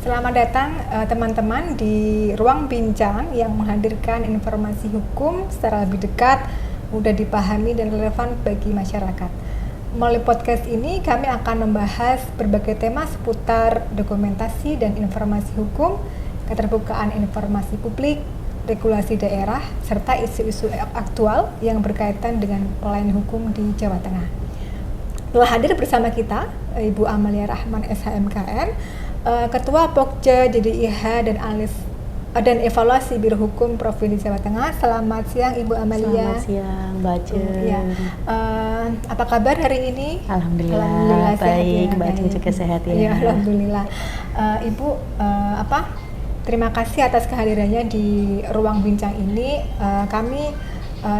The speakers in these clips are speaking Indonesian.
Selamat datang teman-teman di ruang bincang yang menghadirkan informasi hukum secara lebih dekat, mudah dipahami dan relevan bagi masyarakat. Melalui podcast ini kami akan membahas berbagai tema seputar dokumentasi dan informasi hukum, keterbukaan informasi publik, regulasi daerah, serta isu-isu aktual yang berkaitan dengan pelayanan hukum di Jawa Tengah. Telah hadir bersama kita Ibu Amalia Rahman SHMKN, Ketua Pokja JDIH dan Evaluasi Biro Hukum Provinsi Jawa Tengah. Selamat siang Ibu Amalia. Selamat siang Mbak Jen. Ya. Apa kabar hari ini? Alhamdulillah baik, ya, Mbak Jen juga sehat ya. Ya, alhamdulillah. Ibu, terima kasih atas kehadirannya di ruang bincang ini. Kami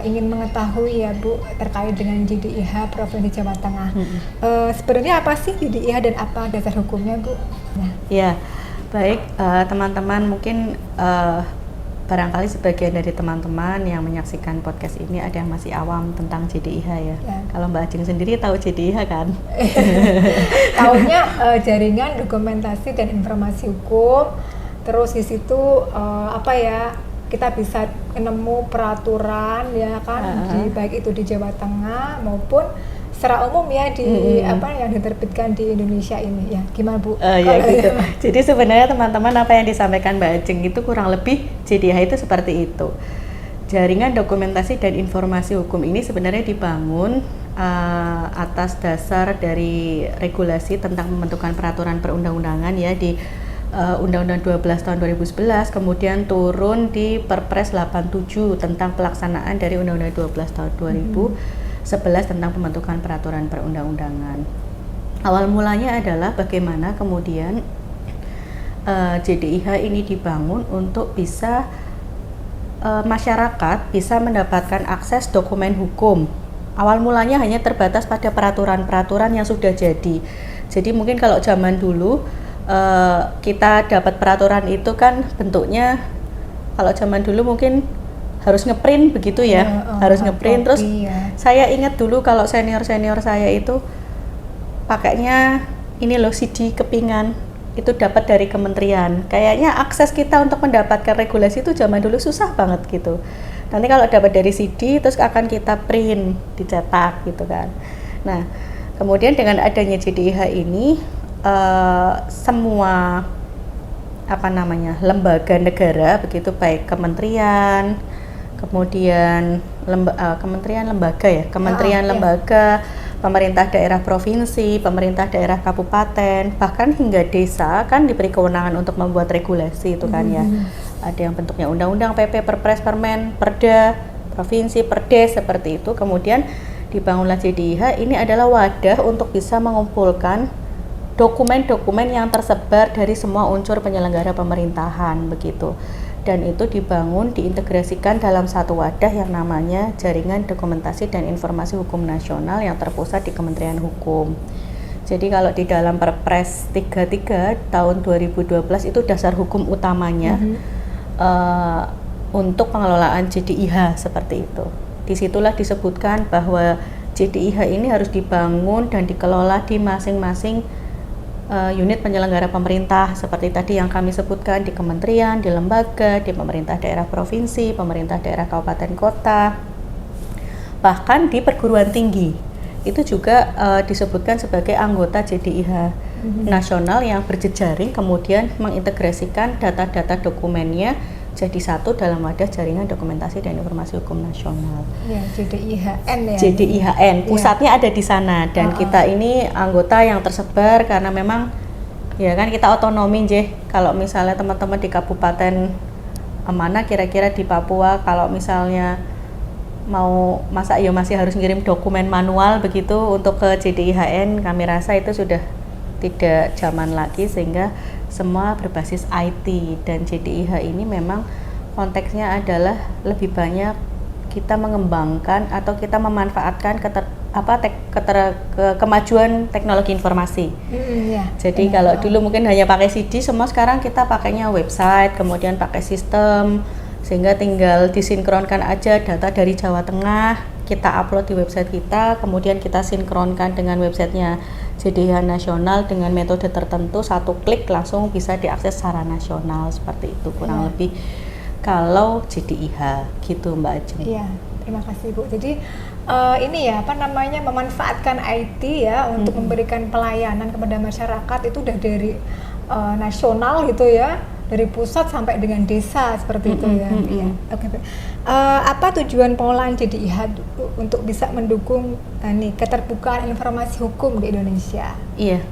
ingin mengetahui ya Bu terkait dengan JDIH Provinsi Jawa Tengah. Sebenarnya apa sih JDIH dan apa dasar hukumnya Bu? Nah. Ya, baik teman-teman, mungkin barangkali sebagian dari teman-teman yang menyaksikan podcast ini ada yang masih awam tentang JDIH ya. Kalau Mbak Jing sendiri tahu JDIH kan? Tahunya jaringan dokumentasi dan informasi hukum. Terus di situ kita bisa nemu peraturan ya kan, baik itu di Jawa Tengah maupun secara umum ya di yang diterbitkan di Indonesia ini ya. Gimana Bu? Gitu. Jadi sebenarnya teman-teman, apa yang disampaikan Mbak Jeng itu kurang lebih JDIH itu seperti itu. Jaringan dokumentasi dan informasi hukum ini sebenarnya dibangun atas dasar dari regulasi tentang pembentukan peraturan perundang-undangan ya di Undang-Undang 12 tahun 2011, kemudian turun di Perpres 87 tentang pelaksanaan dari Undang-Undang 12 tahun 2011 tentang pembentukan peraturan perundang-undangan. Awal mulanya adalah bagaimana kemudian JDIH ini dibangun untuk bisa masyarakat bisa mendapatkan akses dokumen hukum. Awal mulanya hanya terbatas pada peraturan-peraturan yang sudah jadi. Jadi mungkin kalau zaman dulu kita dapat peraturan itu kan bentuknya, kalau zaman dulu mungkin harus ngeprint begitu ya, harus ngeprint. Terus saya ingat dulu kalau senior saya itu pakainya ini loh, CD kepingan, itu dapat dari kementerian. Kayaknya akses kita untuk mendapatkan regulasi itu zaman dulu susah banget gitu. Nanti kalau dapat dari CD terus akan kita print, dicetak gitu kan. Nah kemudian dengan adanya JDIH ini semua lembaga negara begitu, baik kementerian, kemudian lembaga, pemerintah daerah provinsi, pemerintah daerah kabupaten, bahkan hingga desa kan diberi kewenangan untuk membuat regulasi itu kan ya. Ada yang bentuknya undang-undang, PP, Perpres, Permen, Perda, provinsi, Perdes seperti itu. Kemudian dibangunlah JDIH. Ini adalah wadah untuk bisa mengumpulkan dokumen-dokumen yang tersebar dari semua unsur penyelenggara pemerintahan begitu, dan itu dibangun, diintegrasikan dalam satu wadah yang namanya Jaringan Dokumentasi dan Informasi Hukum Nasional yang terpusat di Kementerian Hukum. Jadi kalau di dalam Perpres 33 tahun 2012 itu dasar hukum utamanya untuk pengelolaan JDIH seperti itu. Disitulah disebutkan bahwa JDIH ini harus dibangun dan dikelola di masing-masing unit penyelenggara pemerintah seperti tadi yang kami sebutkan, di kementerian, di lembaga, di pemerintah daerah provinsi, pemerintah daerah kabupaten kota, bahkan di perguruan tinggi itu juga disebutkan sebagai anggota JDIH nasional yang berjejaring, kemudian mengintegrasikan data-data dokumennya jadi satu dalam wadah Jaringan Dokumentasi dan Informasi Hukum Nasional. Ya, JDIHN ya. JDIHN, pusatnya ada di sana, dan kita ini anggota yang tersebar karena memang ya kan kita otonomi kalau misalnya teman-teman di kabupaten mana kira-kira di Papua, kalau misalnya mau masih harus ngirim dokumen manual begitu untuk ke JDIHN, kami rasa itu sudah tidak zaman lagi, sehingga semua berbasis IT. Dan JDIH ini memang konteksnya adalah lebih banyak kita mengembangkan atau kita memanfaatkan kemajuan teknologi informasi. Jadi kalau dulu mungkin hanya pakai CD, semua sekarang kita pakainya website, kemudian pakai sistem, sehingga tinggal disinkronkan aja data dari Jawa Tengah, kita upload di website kita, kemudian kita sinkronkan dengan websitenya JDIH nasional dengan metode tertentu, satu klik langsung bisa diakses secara nasional, seperti itu kurang lebih kalau JDIH gitu Mbak Ajeng. Iya, terima kasih Bu. Jadi ini ya apa namanya memanfaatkan IT ya untuk memberikan pelayanan kepada masyarakat itu udah dari nasional gitu ya, dari pusat sampai dengan desa seperti itu ya. Iya. Oke. Apa tujuan pengolahan JDIH untuk bisa mendukung keterbukaan informasi hukum di Indonesia? Iya.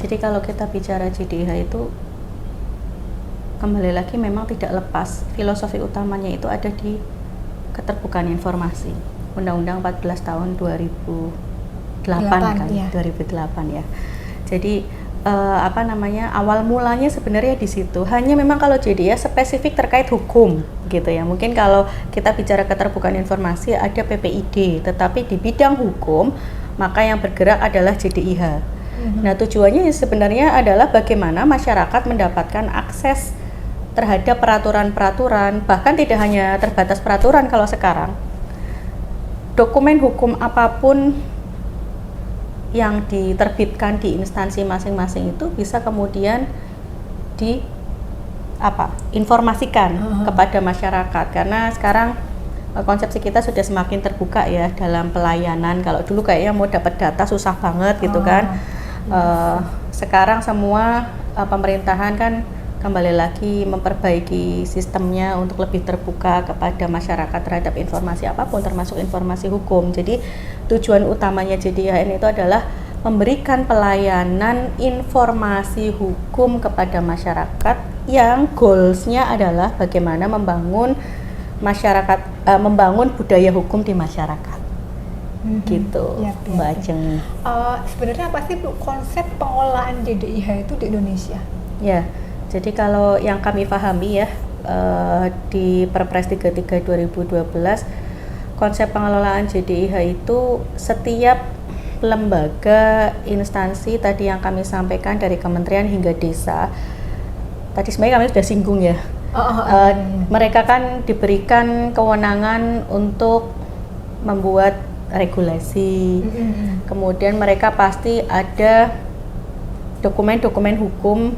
Jadi kalau kita bicara JDIH itu kembali lagi memang tidak lepas filosofi utamanya itu ada di keterbukaan informasi. Undang-Undang 14 tahun 2008 kan, ya. 2008 ya. Jadi awal mulanya sebenarnya di situ. Hanya memang kalau JDIH spesifik terkait hukum gitu ya. Mungkin kalau kita bicara keterbukaan informasi ada PPID, tetapi di bidang hukum maka yang bergerak adalah JDIH. Nah, tujuannya sebenarnya adalah bagaimana masyarakat mendapatkan akses terhadap peraturan-peraturan, bahkan tidak hanya terbatas peraturan kalau sekarang. Dokumen hukum apapun yang diterbitkan di instansi masing-masing itu bisa kemudian informasikan kepada masyarakat, karena sekarang konsepsi kita sudah semakin terbuka ya dalam pelayanan. Kalau dulu kayaknya mau dapat data susah banget gitu kan. Sekarang semua pemerintahan kan kembali lagi memperbaiki sistemnya untuk lebih terbuka kepada masyarakat terhadap informasi apapun termasuk informasi hukum. Jadi tujuan utamanya JDIH itu adalah memberikan pelayanan informasi hukum kepada masyarakat yang goalsnya adalah bagaimana membangun masyarakat, membangun budaya hukum di masyarakat. Gitu, Mbak Ajeng. Sebenarnya apa sih Bu konsep pengolahan JDIH itu di Indonesia? Ya. Jadi kalau yang kami pahami ya di Perpres 33 2012 konsep pengelolaan JDIH itu setiap lembaga, instansi tadi yang kami sampaikan dari kementerian hingga desa. Tadi sebenarnya kami sudah singgung ya. Mereka kan diberikan kewenangan untuk membuat regulasi. Kemudian mereka pasti ada dokumen-dokumen hukum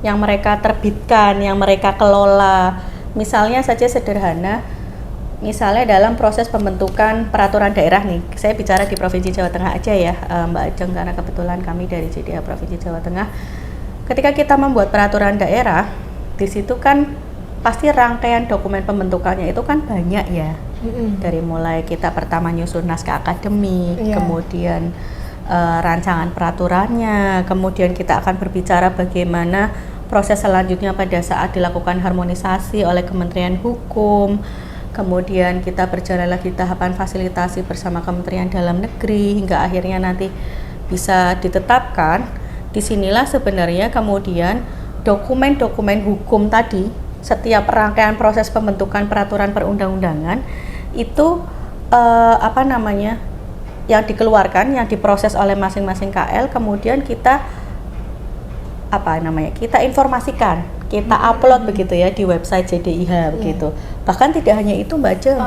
yang mereka terbitkan, yang mereka kelola. Misalnya saja sederhana, misalnya dalam proses pembentukan peraturan daerah nih, saya bicara di Provinsi Jawa Tengah aja ya Mbak Ajeng, karena kebetulan kami dari JDIH Provinsi Jawa Tengah. Ketika kita membuat peraturan daerah, di situ kan pasti rangkaian dokumen pembentukannya itu kan banyak ya. Dari mulai kita pertama nyusun naskah akademik, kemudian rancangan peraturannya, kemudian kita akan berbicara bagaimana proses selanjutnya pada saat dilakukan harmonisasi oleh Kementerian Hukum, kemudian kita berjalan lagi tahapan fasilitasi bersama Kementerian Dalam Negeri hingga akhirnya nanti bisa ditetapkan. Disinilah sebenarnya kemudian dokumen-dokumen hukum tadi, setiap rangkaian proses pembentukan peraturan perundang-undangan itu yang dikeluarkan, yang diproses oleh masing-masing KL, kemudian kita kita informasikan, kita upload begitu ya di website JDIH begitu. Bahkan tidak hanya itu Mbak Ajeng.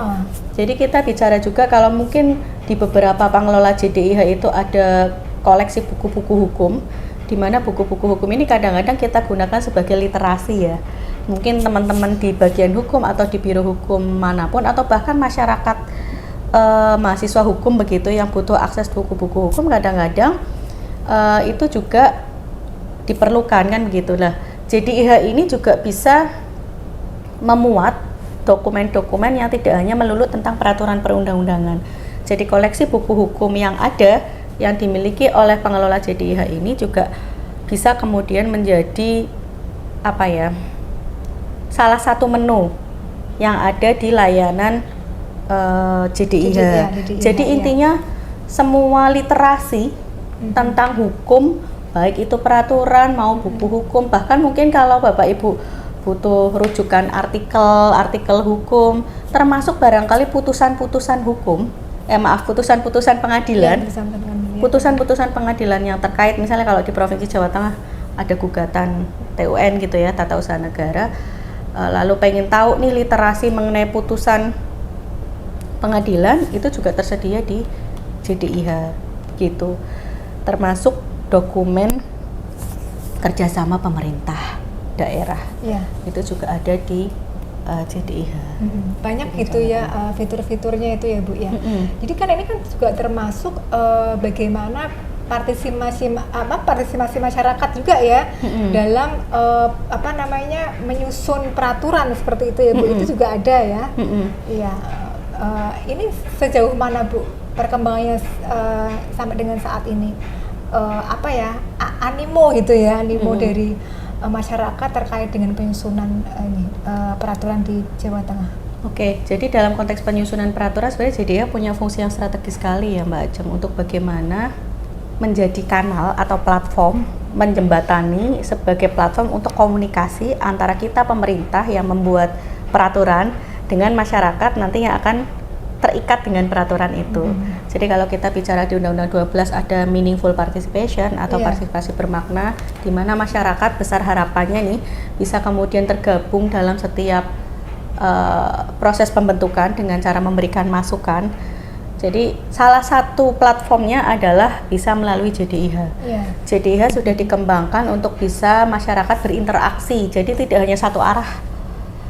Jadi kita bicara juga kalau mungkin di beberapa pengelola JDIH itu ada koleksi buku-buku hukum, di mana buku-buku hukum ini kadang-kadang kita gunakan sebagai literasi ya. Mungkin teman-teman di bagian hukum atau di biro hukum manapun atau bahkan masyarakat mahasiswa hukum begitu yang butuh akses buku-buku hukum kadang-kadang itu juga diperlukan kan begitulah. JDIH ini juga bisa memuat dokumen-dokumen yang tidak hanya melulu tentang peraturan perundang-undangan. Jadi koleksi buku hukum yang ada yang dimiliki oleh pengelola JDIH ini juga bisa kemudian menjadi salah satu menu yang ada di layanan JDIH. Jadi intinya semua literasi tentang hukum, baik itu peraturan mau buku hukum, bahkan mungkin kalau Bapak Ibu butuh rujukan artikel hukum, termasuk barangkali putusan-putusan hukum, putusan-putusan pengadilan, putusan-putusan pengadilan yang terkait, misalnya kalau di Provinsi Jawa Tengah ada gugatan TUN gitu ya, Tata Usaha Negara, lalu pengen tahu nih literasi mengenai putusan pengadilan, itu juga tersedia di JDIH gitu. Termasuk dokumen kerjasama pemerintah daerah. Ya. Itu juga ada di JDIH. Banyak gitu ya fitur-fiturnya itu ya Bu ya. Jadi kan ini kan juga termasuk bagaimana partisipasi masyarakat juga ya dalam menyusun peraturan seperti itu ya Bu. Itu juga ada ya. Iya. Ini sejauh mana Bu perkembangannya sampai dengan saat ini? Animo gitu ya, dari masyarakat terkait dengan penyusunan peraturan di Jawa Tengah. Oke, jadi dalam konteks penyusunan peraturan sebenarnya JDIH punya fungsi yang strategis sekali ya Mbak Ajeng untuk bagaimana menjadi kanal atau platform menjembatani sebagai platform untuk komunikasi antara kita pemerintah yang membuat peraturan dengan masyarakat nanti yang akan terikat dengan peraturan itu. Jadi kalau kita bicara di Undang-Undang 12 ada meaningful participation atau partisipasi bermakna, di mana masyarakat besar harapannya nih bisa kemudian tergabung dalam setiap proses pembentukan dengan cara memberikan masukan. Jadi salah satu platformnya adalah bisa melalui JDIH. JDIH sudah dikembangkan untuk bisa masyarakat berinteraksi, jadi tidak hanya satu arah.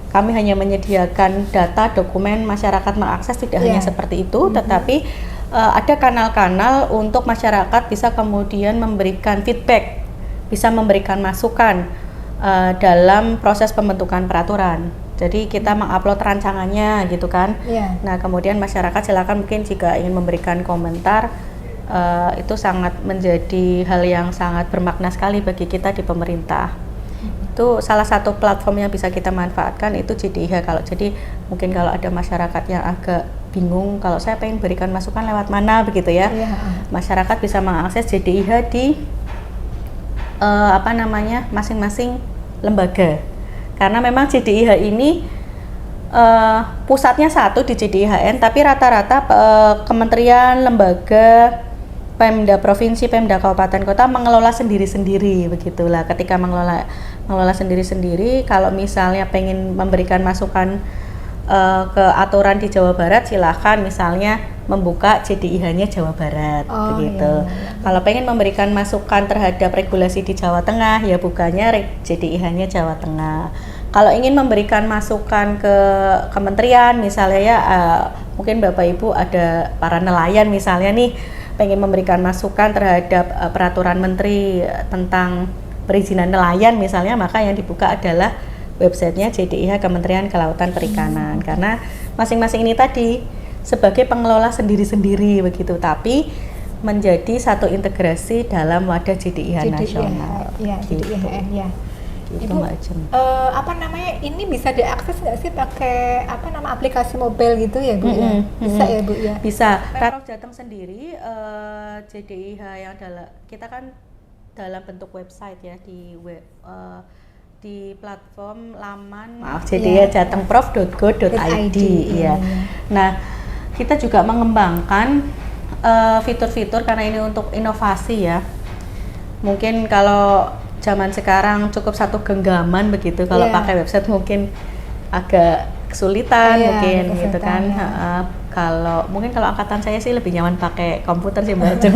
Kami hanya menyediakan data, dokumen, masyarakat mengakses, tidak hanya seperti itu, tetapi ada kanal-kanal untuk masyarakat bisa kemudian memberikan feedback, bisa memberikan masukan dalam proses pembentukan peraturan. Jadi kita mengupload rancangannya gitu kan. Nah kemudian masyarakat silakan mungkin jika ingin memberikan komentar, itu sangat menjadi hal yang sangat bermakna sekali bagi kita di pemerintah. Itu salah satu platform yang bisa kita manfaatkan itu JDIH. Jadi mungkin kalau ada masyarakat yang agak bingung kalau saya pengen berikan masukan lewat mana begitu ya, masyarakat bisa mengakses JDIH di masing-masing lembaga. Karena memang JDIH ini pusatnya satu di JDIHN, tapi rata-rata kementerian, lembaga, Pemda provinsi, Pemda kabupaten kota mengelola sendiri-sendiri begitulah. Ketika mengelola sendiri-sendiri, kalau misalnya pengen memberikan masukan ke aturan di Jawa Barat, silahkan misalnya membuka JDIH-nya Jawa Barat begitu. Kalau pengen memberikan masukan terhadap regulasi di Jawa Tengah, ya bukanya JDIH-nya Jawa Tengah. Kalau ingin memberikan masukan ke kementerian misalnya ya, mungkin Bapak Ibu ada para nelayan misalnya nih, pengen memberikan masukan terhadap peraturan menteri tentang perizinan nelayan misalnya, maka yang dibuka adalah websitenya JDIH Kementerian Kelautan Perikanan. Karena masing-masing ini tadi sebagai pengelola sendiri-sendiri begitu, tapi menjadi satu integrasi dalam wadah JDIH nasional. Gitu. Gitu, Ibu, Mbak Ajeng. Ini bisa diakses nggak sih pakai aplikasi mobile gitu ya Bu? Bisa ya Bu ya? Bisa. Pemprov Jateng sendiri JDIH yang kita kan dalam bentuk website ya di platform laman jdihajatengrof.go.id ya. Nah, kita juga mengembangkan fitur-fitur karena ini untuk inovasi ya. Mungkin kalau zaman sekarang cukup satu genggaman begitu, kalau pakai website mungkin agak kesulitan mungkin gitu kan. Kalau angkatan saya sih lebih nyaman pakai komputer sih Mbak Ajeng.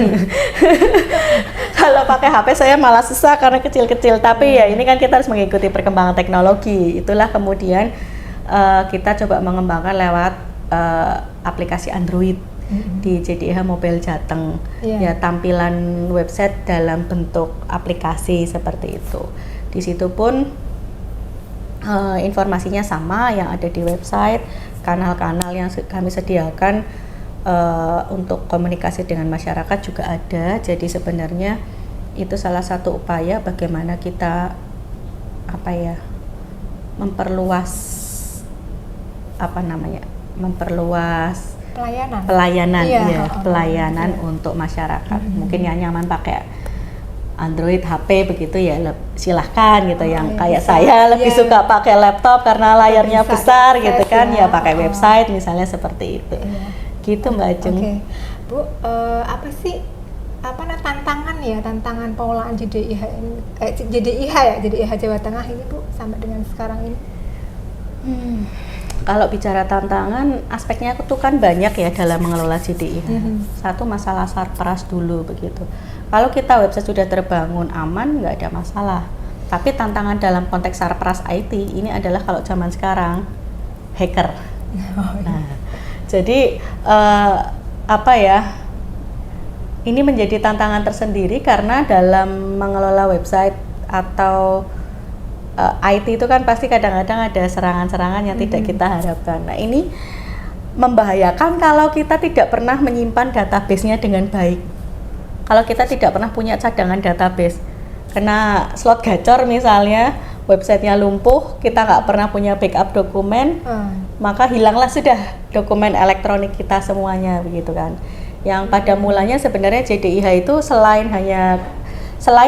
Kalau pakai HP saya malah susah karena kecil-kecil, tapi ya ini kan kita harus mengikuti perkembangan teknologi. Itulah kemudian kita coba mengembangkan lewat aplikasi Android di JDIH Mobile Jateng. Ya, tampilan website dalam bentuk aplikasi seperti itu. Di situ pun informasinya sama yang ada di website, kanal-kanal yang kami sediakan untuk komunikasi dengan masyarakat juga ada. Jadi sebenarnya itu salah satu upaya bagaimana kita memperluas pelayanan untuk masyarakat. Mungkin yang nyaman pakai Android HP begitu ya silahkan gitu. Yang kayak saya lebih suka pakai laptop karena layarnya besar gitu kan ya pakai website misalnya seperti itu. Gitu Mbak Ajeng. Bu, apa sih tantangan pengelolaan JDIH Jawa Tengah ini Bu sampai dengan sekarang ini? Kalau bicara tantangan, aspeknya itu kan banyak ya dalam mengelola JDIH. Satu masalah sarperas dulu begitu. Kalau kita website sudah terbangun aman, nggak ada masalah. Tapi tantangan dalam konteks Sarpras IT ini adalah kalau zaman sekarang hacker. Nah, jadi apa ya? Ini menjadi tantangan tersendiri karena dalam mengelola website atau IT itu kan pasti kadang-kadang ada serangan-serangan yang tidak kita harapkan. Nah, ini membahayakan kalau kita tidak pernah menyimpan database-nya dengan baik. Kalau kita tidak pernah punya cadangan database, kena slot gacor misalnya, websitenya lumpuh, kita nggak pernah punya backup dokumen, maka hilanglah sudah dokumen elektronik kita semuanya, begitu kan. Yang pada mulanya sebenarnya JDIH itu selain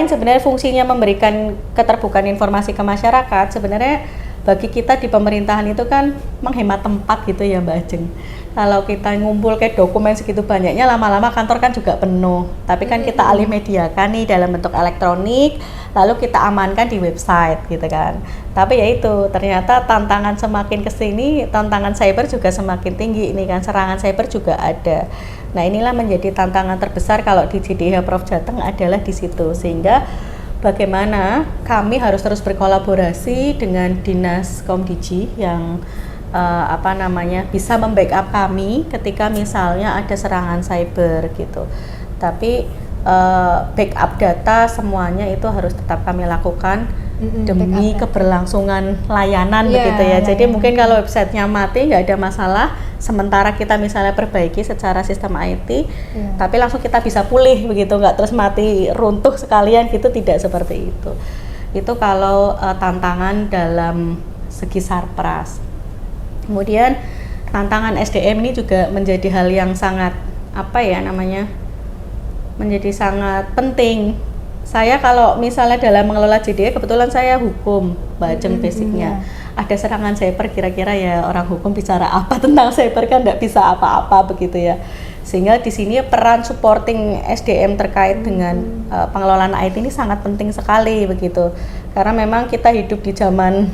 sebenarnya fungsinya memberikan keterbukaan informasi ke masyarakat, sebenarnya bagi kita di pemerintahan itu kan menghemat tempat gitu ya Mbak Ajeng. Kalau kita ngumpul ke dokumen segitu banyaknya, lama-lama kantor kan juga penuh. Tapi kan kita alih mediakan nih dalam bentuk elektronik, lalu kita amankan di website gitu kan. Tapi ya itu, ternyata tantangan semakin kesini, tantangan cyber juga semakin tinggi ini kan, serangan cyber juga ada. Nah, inilah menjadi tantangan terbesar kalau di JDIH Prof Jateng adalah di situ, sehingga bagaimana kami harus terus berkolaborasi dengan Dinas Komdiji yang bisa membackup kami ketika misalnya ada serangan cyber gitu. Tapi backup data semuanya itu harus tetap kami lakukan demi keberlangsungan layanan begitu ya. Jadi mungkin kalau websitenya mati nggak ada masalah, sementara kita misalnya perbaiki secara sistem IT, tapi langsung kita bisa pulih begitu, nggak terus mati runtuh sekalian gitu, tidak seperti itu. Itu kalau tantangan dalam segi Sarpras. Kemudian tantangan SDM ini juga menjadi hal yang sangat menjadi sangat penting. Saya kalau misalnya dalam mengelola JDIH, kebetulan saya hukum, Mbak Ajeng basicnya. Ada serangan cyber, kira-kira ya orang hukum bicara apa tentang cyber kan nggak bisa apa-apa begitu ya. Sehingga di sini peran supporting SDM terkait dengan pengelolaan IT ini sangat penting sekali begitu. Karena memang kita hidup di zaman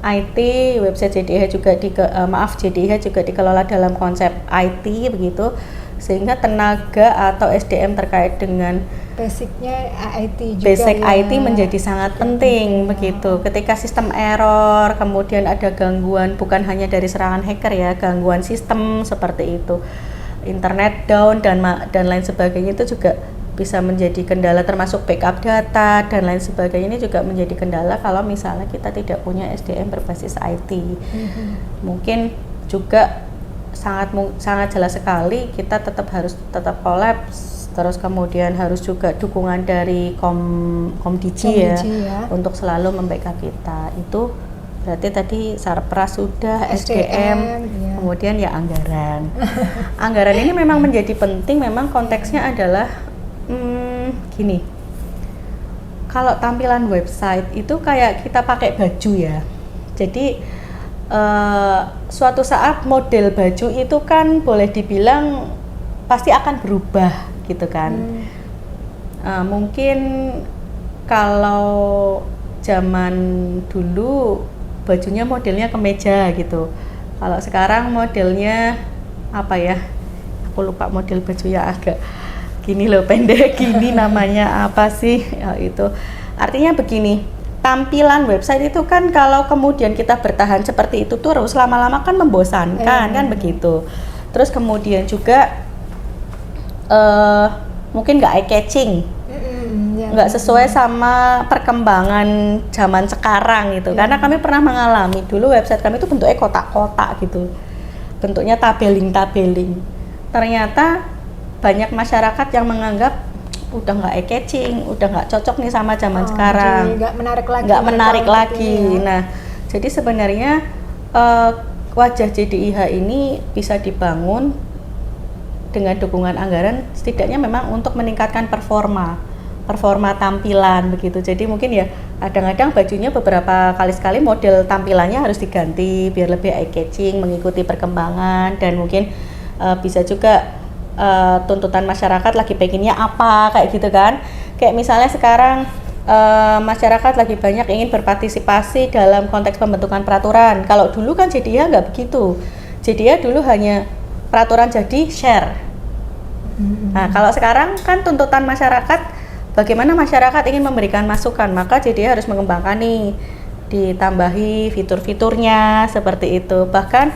IT, website JDIH juga JDIH juga dikelola dalam konsep IT begitu, sehingga tenaga atau SDM terkait dengan basicnya IT juga basic IT menjadi sangat penting begitu. Ketika sistem error, kemudian ada gangguan bukan hanya dari serangan hacker ya, gangguan sistem seperti itu, internet down dan lain sebagainya, itu juga bisa menjadi kendala, termasuk backup data dan lain sebagainya. Ini juga menjadi kendala kalau misalnya kita tidak punya SDM berbasis IT. Mungkin juga sangat jelas sekali kita harus tetap kolaps, terus kemudian harus juga dukungan dari Komdiji ya untuk selalu membackup kita. Itu berarti tadi Sarpras sudah, SDM kemudian ya anggaran. Anggaran ini memang menjadi penting, memang konteksnya adalah gini, kalau tampilan website itu kayak kita pakai baju ya. Jadi suatu saat model baju itu kan boleh dibilang pasti akan berubah gitu kan. Mungkin kalau zaman dulu bajunya modelnya kemeja gitu. Kalau sekarang modelnya apa ya? Aku lupa model baju ya, agak gini loh, pendek gini, namanya apa sih ya, itu artinya begini, tampilan website itu kan kalau kemudian kita bertahan seperti itu terus lama-lama kan membosankan kan begitu. Terus kemudian juga mungkin nggak eye catching, nggak sesuai sama perkembangan zaman sekarang gitu. Karena kami pernah mengalami dulu website kami itu bentuknya kotak-kotak gitu, bentuknya tabeling. Ternyata banyak masyarakat yang menganggap udah nggak eye catching, udah nggak cocok nih sama zaman sekarang, nggak menarik lagi. Ya. Nah, jadi sebenarnya wajah JDIH ini bisa dibangun dengan dukungan anggaran, setidaknya memang untuk meningkatkan performa tampilan begitu. Jadi mungkin ya kadang-kadang bajunya beberapa kali sekali model tampilannya harus diganti biar lebih eye catching, mengikuti perkembangan, dan mungkin bisa juga tuntutan masyarakat lagi pengennya apa kayak gitu kan. Kayak misalnya sekarang masyarakat lagi banyak ingin berpartisipasi dalam konteks pembentukan peraturan. Kalau dulu kan JDIH nggak begitu. JDIH dulu hanya peraturan jadi share. Nah, kalau sekarang kan tuntutan masyarakat bagaimana masyarakat ingin memberikan masukan, maka JDI harus mengembangkan nih, ditambahi fitur-fiturnya seperti itu. Bahkan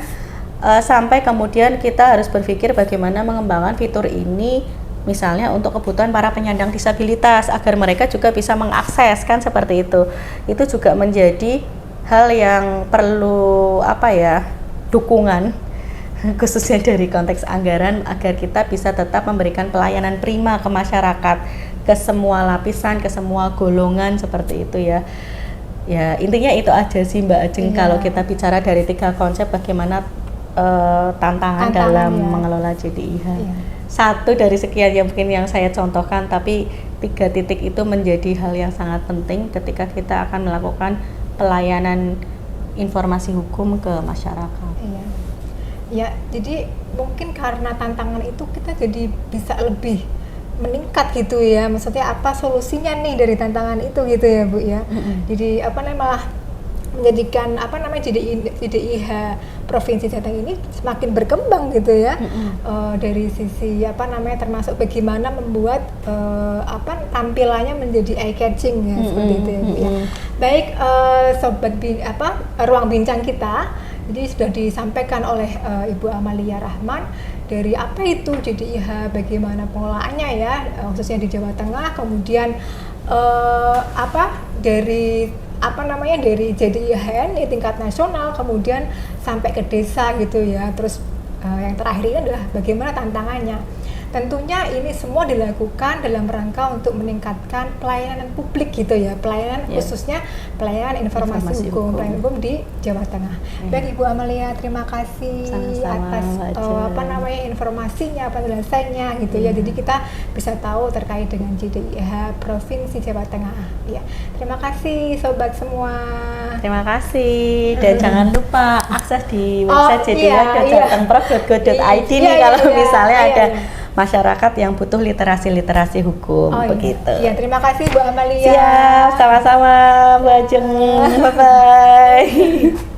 sampai kemudian kita harus berpikir bagaimana mengembangkan fitur ini misalnya untuk kebutuhan para penyandang disabilitas agar mereka juga bisa mengakses, kan seperti itu. Itu juga menjadi hal yang perlu dukungan khususnya dari konteks anggaran agar kita bisa tetap memberikan pelayanan prima ke masyarakat, ke semua lapisan, ke semua golongan seperti itu ya. Ya intinya itu aja sih Mbak Ajeng, kalau kita bicara dari 3 konsep bagaimana tantangan dalam mengelola JDIH. Satu dari sekian yang mungkin yang saya contohkan, tapi 3 titik itu menjadi hal yang sangat penting ketika kita akan melakukan pelayanan informasi hukum ke masyarakat. Ya, jadi mungkin karena tantangan itu kita jadi bisa lebih meningkat gitu ya. Maksudnya apa solusinya nih dari tantangan itu gitu ya Bu ya. Jadi malah menjadikan JDIH Provinsi Jateng ini semakin berkembang gitu ya. Dari sisi termasuk bagaimana membuat tampilannya menjadi eye catching ya, seperti itu ya Bu ya. Baik, sobat ruang bincang kita, jadi sudah disampaikan oleh Ibu Amalia Rahman dari apa itu JDIH, bagaimana pengelolaannya ya, khususnya di Jawa Tengah, kemudian dari JDIH di tingkat nasional, kemudian sampai ke desa gitu ya. Terus yang terakhir ini adalah bagaimana tantangannya. Tentunya ini semua dilakukan dalam rangka untuk meningkatkan pelayanan publik gitu ya, pelayanan khususnya pelayanan informasi hukum, pelayanan hukum di Jawa Tengah. Baik Ibu Amalia, terima kasih atas informasinya, penjelasannya gitu ya. Jadi kita bisa tahu terkait dengan JDIH Provinsi Jawa Tengah. Ya, terima kasih sobat semua. Terima kasih, dan jangan lupa akses di website JDIH.jatengprov.go.id nih kalau misalnya ada masyarakat yang butuh literasi hukum begitu. Iya, terima kasih Bu Amalia. Siap, sama-sama Bu Ajeng. Bye bye.